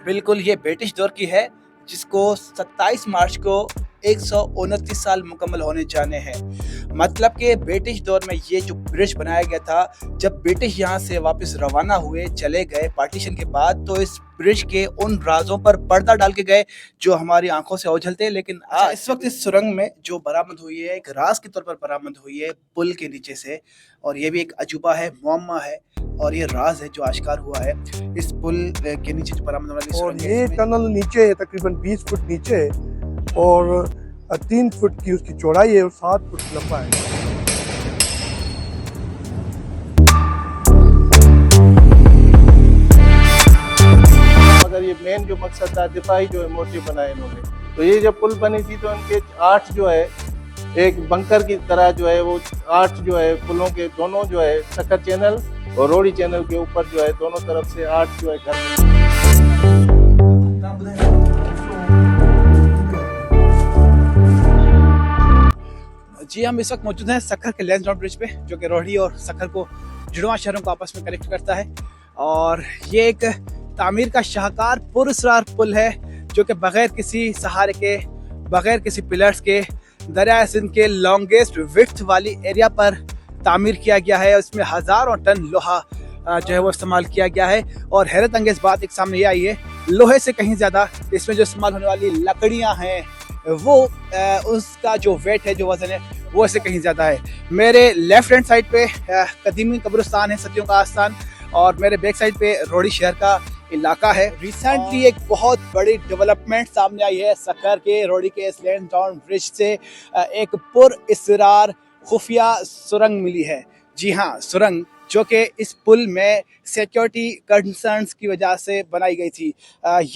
बिल्कुल, ये ब्रिटिश दौर की है, जिसको 27 मार्च को 129 साल मुकम्मल होने जाने हैं। मतलब कि ब्रिटिश दौर में ये जो ब्रिज बनाया गया था, जब ब्रिटिश यहाँ से वापस रवाना हुए, चले गए पार्टीशन के बाद, तो इस ब्रिज के उन राज़ों पर पर्दा डाल के गए, जो हमारी आँखों से ओझल थे। लेकिन आज इस वक़्त इस सुरंग में जो बरामद हुई है, एक राज़ के तौर पर बरामद हुई है, पुल के नीचे से। और ये भी एक अजूबा है, मुअम्मा है, और ये राज़ है जो आश्कार हुआ है। इस पुल के नीचे जो बरामद होने वाली और सुरंग है, ये इसमें टनल नीचे है, तकरीबन 20 फुट नीचे है और 3 फुट की उसकी चौड़ाई है और 7 फुट लंबा है। मगर ये मेन जो मकसद था, दिफाई जो है मोर्चे बनाए इन्होंने। तो ये जब पुल बनी थी तो इनके 8 जो है एक बंकर की तरह जो है वो 8 जो है पुलों के दोनों जो है सक्कर चैनल और रोड़ी चैनल के ऊपर जो है दोनों तरफ से 8 जो है घर। जी, हम इस वक्त मौजूद हैं सक्खर के लैंसडाउन ब्रिज पे, जो कि रोहड़ी और सक्खर को जुड़वा शहरों को आपस में कनेक्ट करता है। और ये एक तामीर का शाहकार पुरस्रार पुल है, जो कि बगैर किसी सहारे के, बगैर किसी पिलर्स के, दरिया सिंध के लॉन्गेस्ट विड्थ वाली एरिया पर तामीर किया गया है। इसमें हज़ारों टन लोहा जो है वो इस्तेमाल किया गया है। और हैरत अंगेज बात एक सामने ये आई है, लोहे से कहीं ज़्यादा इसमें जो इस्तेमाल होने वाली लकड़ियाँ हैं, वो उसका जो वेट है, जो वजन है, वो इससे कहीं ज़्यादा है। मेरे लेफ्ट हैंड साइड पे कदीमी कब्रिस्तान है, सदियों का आस्थान, और मेरे बैक साइड पे रोहड़ी शहर का इलाका है। रिसेंटली एक बहुत बड़ी डेवलपमेंट सामने आई है सक्खर के रोहड़ी के इस लैंसडाउन ब्रिज से। एक पुरअसरार खुफिया सुरंग मिली है। जी हाँ, सुरंग जो कि इस पुल में सिक्योरिटी कंसर्न्स की वजह से बनाई गई थी।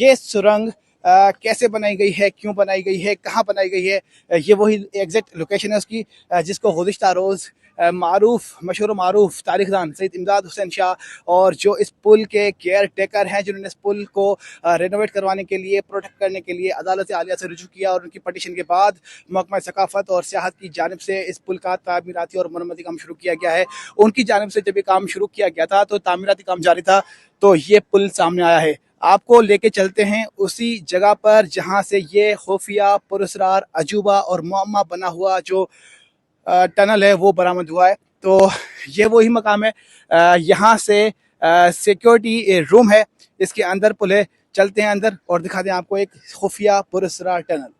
ये सुरंग कैसे बनाई गई है, क्यों बनाई गई है, कहाँ बनाई गई है, ये वही एग्जैक्ट लोकेशन है उसकी, जिसको गुज़िश्ता रोज़ मशहूर मारूफ तारीखदान सैयद इमदाद हुसैन शाह, और जो इस पुल के केयर टेकर हैं, जिन्होंने इस पुल को रेनोवेट करवाने के लिए, प्रोटेक्ट करने के लिए अदालत आलिया से रुजू किया, और उनकी पटिशन के बाद महकमा सकाफत और सियाहत की जानिब से इस पुल का तामीराती और मरम्मती काम शुरू किया गया है। उनकी जानिब से जब ये काम शुरू किया गया था तो तामीराती काम जारी था, तो ये पुल सामने आया है। आपको लेके चलते हैं उसी जगह पर जहां से ये खुफिया पुरस्रार अजूबा और मुअम्मा बना हुआ जो टनल है वो बरामद हुआ है। तो ये वही मकाम है, यहाँ से सिक्योरिटी रूम है, इसके अंदर पुल है। चलते हैं अंदर और दिखाते हैं आपको एक खुफिया पुरस्रार टनल।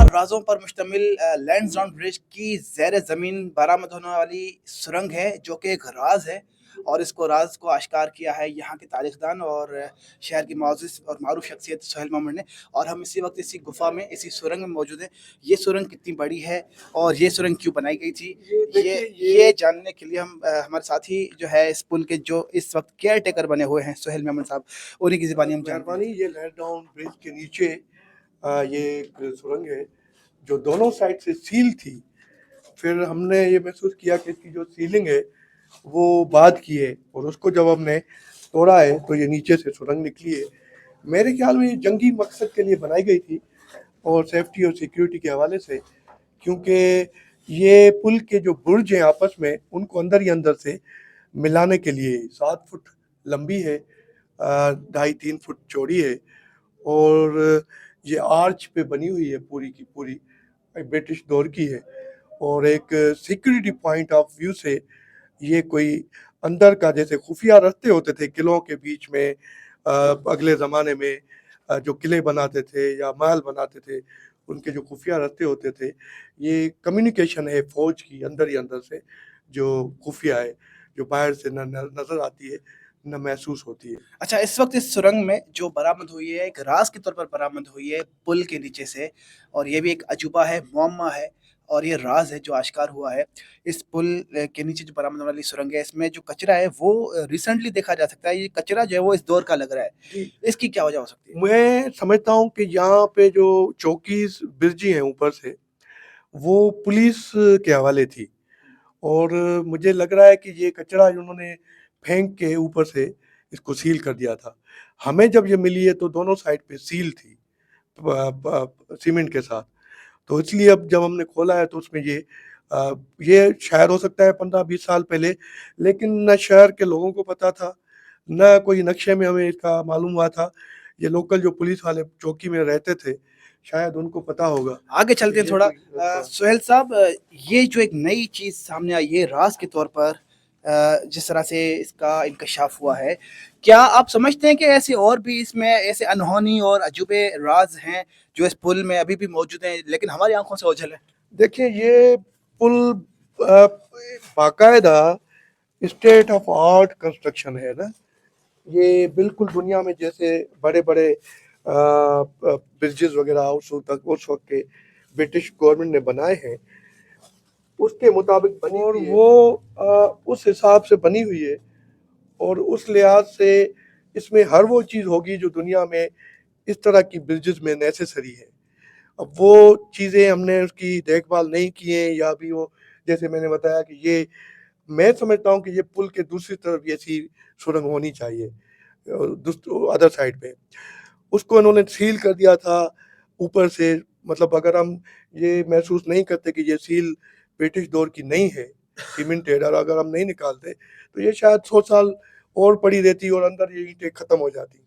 राजों पर मुश्तमिल लैंसडाउन ब्रिज की ज़ेर ज़मीन बरामद होने वाली सुरंग है, जो कि एक राज है। और इसको राज को आश्कार किया है यहाँ के तारीखदान और शहर की मोअज़्ज़िज़ और मारूफ शख्सियत सुहेल मोहम्मद ने। और हम इसी वक्त इसी गुफा में, इसी सुरंग में मौजूद हैं। ये सुरंग कितनी बड़ी है और ये सुरंग क्यों बनाई गई थी, ये जानने के लिए हम हमारे साथी जो है इस पुल के, जो इस वक्त केयर टेकर बने हुए हैं, सुहेल मोहम्मद साहब, उन्हीं की ज़बानी हम जानते हैं। ये लैंसडाउन ब्रिज के नीचे ये एक सुरंग है जो दोनों साइड से सील थी। फिर हमने ये महसूस किया कि इसकी जो सीलिंग है वो बाद की है, और उसको जब हमने तोड़ा है तो ये नीचे से सुरंग निकली है। मेरे ख्याल में ये जंगी मकसद के लिए बनाई गई थी और सेफ्टी और सिक्योरिटी के हवाले से, क्योंकि ये पुल के जो बुर्ज हैं आपस में, उनको अंदर ही अंदर से मिलाने के लिए 7 फुट लंबी है, 2.5-3 फुट चौड़ी है, और ये आर्च पे बनी हुई है, पूरी की पूरी ब्रिटिश दौर की है। और एक सिक्योरिटी पॉइंट ऑफ व्यू से ये कोई अंदर का, जैसे खुफिया रास्ते होते थे किलों के बीच में, अगले ज़माने में जो किले बनाते थे या महल बनाते थे, उनके जो खुफिया रास्ते होते थे, ये कम्युनिकेशन है फौज की अंदर ही अंदर से, जो खुफिया है, जो बाहर से न नज़र आती है न महसूस होती है। अच्छा, इस वक्त इस सुरंग में जो बरामद हुई है, एक राज के तौर पर बरामद हुई है पुल के नीचे से, और ये भी एक अजूबा है, मुअम्मा है, और ये राज है जो आश्कार हुआ है। इस पुल के नीचे जो बरामद होने वाली सुरंग है, इसमें जो कचरा है वो रिसेंटली देखा जा सकता है। ये कचरा जो है वो इस दौर का लग रहा है। जी, इसकी क्या वजह हो सकती है? मैं समझता हूँ कि यहाँ पे जो चौकीज़ बिरजी हैं ऊपर से, वो पुलिस के हवाले थी, और मुझे लग रहा है कि ये कचरा उन्होंने फेंक के ऊपर से इसको सील कर दिया था। हमें जब ये मिली है तो दोनों साइड पे सील थी सीमेंट के साथ, तो इसलिए अब जब हमने खोला है तो उसमें ये शायद हो सकता है 15-20 साल पहले, लेकिन न शहर के लोगों को पता था, न कोई नक्शे में हमें इसका मालूम हुआ था। ये लोकल जो पुलिस वाले चौकी में रहते थे, शायद उनको पता होगा। आगे चलते हैं ये थोड़ा। कोई रास्ता- सुहेल साहब, ये जो एक नई चीज सामने आई है राज के तौर पर, जिस तरह से इसका इंकशाफ हुआ है, क्या आप समझते हैं कि ऐसे और भी इसमें ऐसे अनहोनी और अजूबे राज हैं जो इस पुल में अभी भी मौजूद हैं लेकिन हमारी आंखों से ओझल है? देखिए, ये पुल बाकायदा स्टेट ऑफ आर्ट कंस्ट्रक्शन है ना। ये बिल्कुल दुनिया में जैसे बड़े बड़े ब्रिजेस वगैरह उस वक्त के ब्रिटिश गवर्नमेंट ने बनाए हैं, उसके मुताबिक बनी और वो उस हिसाब से बनी हुई है, और उस लिहाज से इसमें हर वो चीज़ होगी जो दुनिया में इस तरह की ब्रिजेस में नेसेसरी है। अब वो चीज़ें हमने उसकी देखभाल नहीं की है, या भी वो, जैसे मैंने बताया कि ये, मैं समझता हूँ कि ये पुल के दूसरी तरफ भी ऐसी सुरंग होनी चाहिए, अदर साइड पे। उसको इन्होंने सील कर दिया था ऊपर से। मतलब अगर हम ये महसूस नहीं करते कि ये सील ब्रिटिश दौर की नहीं है, सीमेंटेड, और अगर हम नहीं निकालते तो ये शायद 100 साल और पड़ी रहती और अंदर ये ईंटें खत्म हो जाती।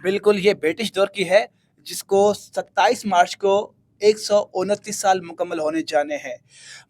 बिल्कुल, ये ब्रिटिश दौर की है जिसको 27 मार्च को 129 साल मुकम्मल होने जाने हैं।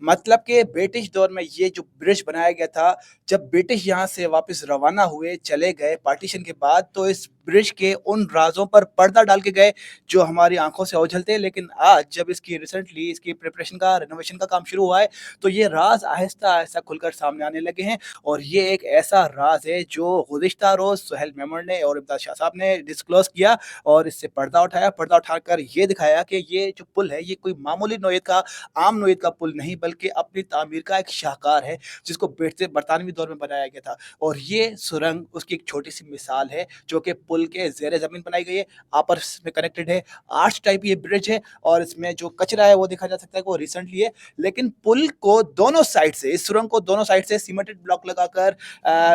मतलब कि ब्रिटिश दौर में ये जो ब्रिज बनाया गया था, जब ब्रिटिश यहाँ से वापस रवाना हुए, चले गए पार्टीशन के बाद, तो इस ब्रिज के उन राजों पर पर्दा डाल के गए जो हमारी आंखों से ओझल थे। लेकिन आज जब इसकी प्रिपरेशन का, रेनोवेशन का काम शुरू हुआ है, तो ये राज आहिस्ता आहिस्ता खुलकर सामने आने लगे हैं। और ये एक ऐसा राज है जो गुज़िश्ता रोज़ सुहेल मेमन ने और इम्तियाज़ शाह साहब ने डिस्क्लोज किया और इससे पर्दा उठाया। पर्दा उठाकर ये दिखाया कि ये जो पुल है, ये कोई मामूली नौयत का, आम नौयत का पुल नहीं, बल्कि अपनी तामीर का एक शाहकार है जिसको बरतानवी दौर में बनाया गया था। और ये सुरंग उसकी एक छोटी सी मिसाल है जो कि पुल के ज़ेरे ज़मीन बनाई गई है, आपस में कनेक्टेड है, आर्च टाइप ये ब्रिज है। और इसमें जो कचरा है वो देखा जा सकता है कि वो रिसेंटली है, लेकिन पुल को दोनों साइड से, इस सुरंग को दोनों साइड से सीमेंटेड ब्लॉक लगाकर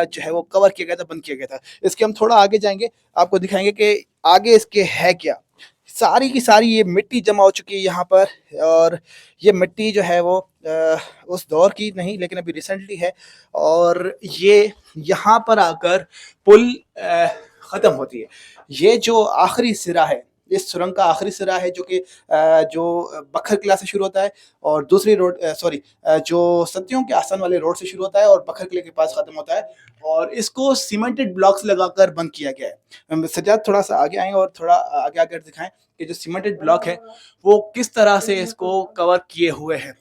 जो है वो कवर किया गया था, बंद किया गया था। इसके हम थोड़ा आगे जाएंगे, आपको दिखाएंगे कि आगे इसके है क्या। सारी की सारी ये मिट्टी जमा हो चुकी है यहाँ पर, और ये मिट्टी जो है वो उस दौर की नहीं लेकिन अभी रिसेंटली है। और ये यहाँ पर आकर पुल ख़त्म होती है। ये जो आखिरी सिरा है, इस सुरंग का आखिरी सिरा है, जो कि जो बखर किला से शुरू होता है और दूसरी रोड जो सत्तियों के आसन वाले रोड से शुरू होता है और बखर किले के पास ख़त्म होता है। और इसको सीमेंटेड ब्लॉक्स लगाकर बंद किया गया है। सजाद थोड़ा सा आगे आएँ और थोड़ा आगे आकर दिखाएं कि जो सीमेंटेड ब्लॉक है वो किस तरह से इसको कवर किए हुए हैं।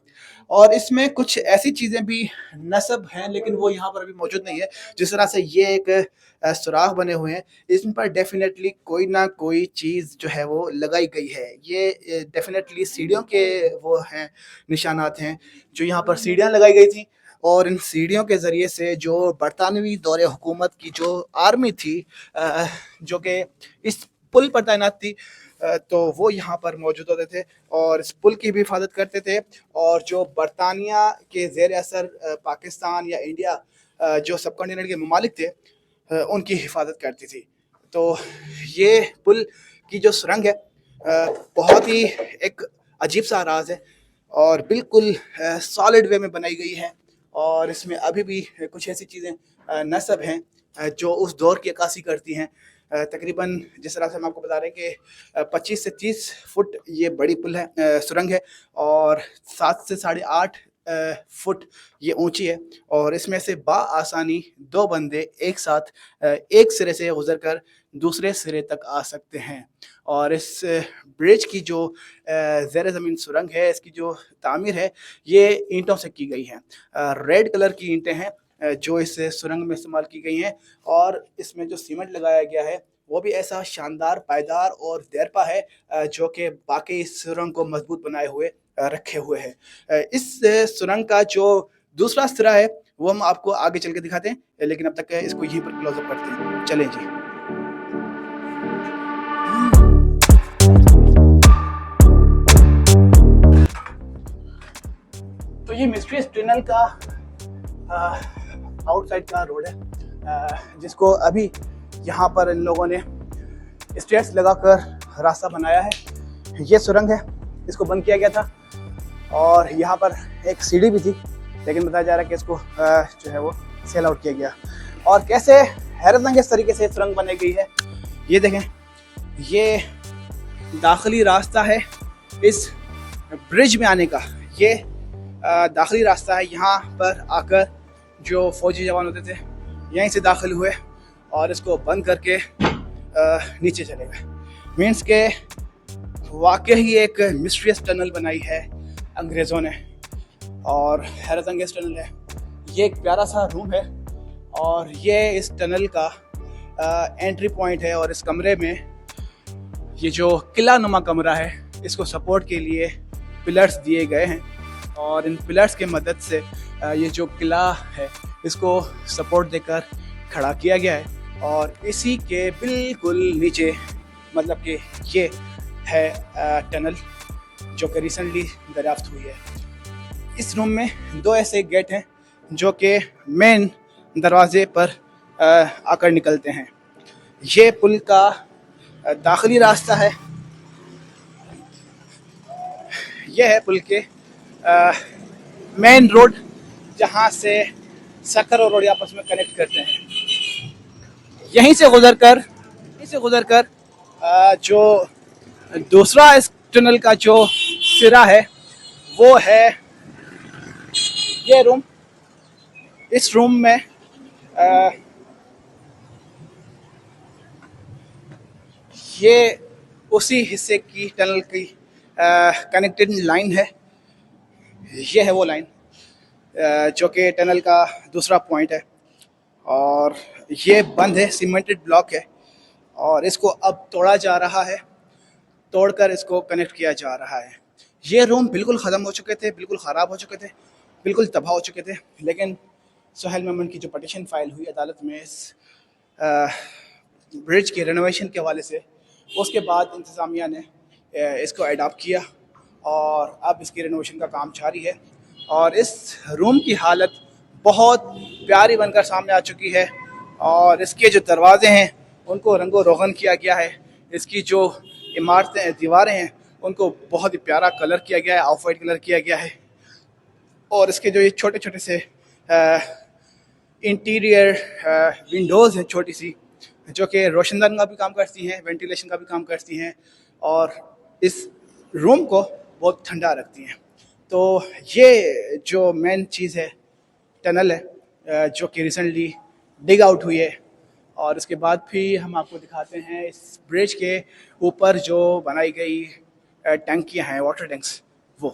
और इसमें कुछ ऐसी चीज़ें भी नस्ब हैं लेकिन वो यहाँ पर अभी मौजूद नहीं है। जिस तरह से ये एक सुराख बने हुए हैं, इसम पर डेफिनेटली कोई ना कोई चीज़ जो है वो लगाई गई है। ये डेफिनेटली सीढ़ियों के वो हैं, निशानात हैं जो यहाँ पर सीढ़ियाँ लगाई गई थी। और इन सीढ़ियों के ज़रिए से जो बरतानवी दौरे हुकूमत की जो आर्मी थी जो कि इस पुल पर तैनात थी, तो वो यहाँ पर मौजूद होते थे और इस पुल की भी हिफाजत करते थे। और जो बरतानिया के ज़ेर असर पाकिस्तान या इंडिया जो सब कॉन्टिनेंट के ममालिक थे, उनकी हिफाजत करती थी। तो ये पुल की जो सुरंग है बहुत ही एक अजीब सा राज है और बिल्कुल सॉलिड वे में बनाई गई है। और इसमें अभी भी कुछ ऐसी चीज़ें नस्ब हैं जो उस दौर की अक्कासी करती हैं। तकरीबन जिस तरह से हम आपको बता रहे हैं कि 25 से 30 फुट ये बड़ी पुल है, सुरंग है, और 7 से 8.5 फुट ये ऊंची है। और इसमें से आसानी 2 बंदे एक साथ एक सिरे से गुजर कर दूसरे सिरे तक आ सकते हैं। और इस ब्रिज की जो ज़ेर ज़मीन सुरंग है, इसकी जो तामीर है, ये ईंटों से की गई है। रेड कलर की ईंटें हैं जो इस सुरंग में इस्तेमाल की गई हैं। और इसमें जो सीमेंट लगाया गया है वो भी ऐसा शानदार, पायदार और देरपा है जो कि बाकी इस सुरंग को मजबूत बनाए हुए रखे हुए है। इस सुरंग का जो दूसरा सिरा है वो हम आपको आगे चल के दिखाते हैं, लेकिन अब तक इसको यहीं पर क्लोजअप करते हैं। चलें जी। तो ये मिस्ट्रियस टनल का आउटसाइड का रोड है जिसको अभी यहाँ पर इन लोगों ने स्टेयर्स लगाकर रास्ता बनाया है। ये सुरंग है, इसको बंद किया गया था और यहाँ पर एक सीढ़ी भी थी, लेकिन बताया जा रहा है कि इसको जो है वो सेल आउट किया गया। और कैसे हैरतअंगेज तरीके से सुरंग बनाई गई है, ये देखें, ये दाखिली रास्ता है इस ब्रिज में आने का। ये दाखिली रास्ता है, यहाँ पर आकर जो फौजी जवान होते थे यहीं से दाखिल हुए और इसको बंद करके नीचे चले गए। मीन्स के वाकई ही एक मिस्ट्रियस टनल बनाई है अंग्रेज़ों ने और हैरत अंगेज टनल है। ये एक प्यारा सा रूम है और ये इस टनल का एंट्री पॉइंट है और इस कमरे में ये जो किला नुमा कमरा है इसको सपोर्ट के लिए पिलर्स दिए गए हैं और इन पिलर्स के मदद से ये जो किला है इसको सपोर्ट देकर खड़ा किया गया है। और इसी के बिल्कुल नीचे मतलब कि ये है टनल जो कि रिसेंटली दरियाफ्त हुई है। इस रूम में दो ऐसे गेट हैं जो कि मेन दरवाजे पर आकर निकलते हैं। ये पुल का दाखिली रास्ता है। यह है पुल के मेन रोड जहाँ से सक्कर और रोड़ी आपस में कनेक्ट करते हैं। यहीं से गुजरकर जो दूसरा इस टनल का जो सिरा है वो है ये रूम। इस रूम में ये उसी हिस्से की टनल की कनेक्टेड लाइन है। ये है वो लाइन जो कि टनल का दूसरा पॉइंट है और ये बंद है, सीमेंटेड ब्लॉक है और इसको अब तोड़ा जा रहा है, तोड़कर इसको कनेक्ट किया जा रहा है। ये रूम बिल्कुल ख़त्म हो चुके थे, बिल्कुल ख़राब हो चुके थे, बिल्कुल तबाह हो चुके थे, लेकिन सुहेल मेमन की जो पटिशन फाइल हुई अदालत में इस ब्रिज के रेनोवेशन के हवाले से, उसके बाद इंतज़ामिया ने इसको अडॉप्ट किया और अब इसकी रेनोवेशन का काम जारी है और इस रूम की हालत बहुत प्यारी बनकर सामने आ चुकी है और इसके जो दरवाजे हैं उनको रंगो रोगन किया गया है। इसकी जो इमारतें दीवारें हैं उनको बहुत ही प्यारा कलर किया गया है, ऑफ वाइट कलर किया गया है और इसके जो ये छोटे छोटे से इंटीरियर विंडोज़ हैं छोटी सी, जो कि रोशनदान का भी काम करती हैं, वेंटिलेशन का भी काम करती हैं और इस रूम को बहुत ठंडा रखती हैं। तो ये जो मेन चीज़ है टनल है जो कि रिसेंटली डिग आउट हुई है और इसके बाद भी हम आपको दिखाते हैं इस ब्रिज के ऊपर जो बनाई गई टंकियाँ हैं, वाटर टैंक्स, वो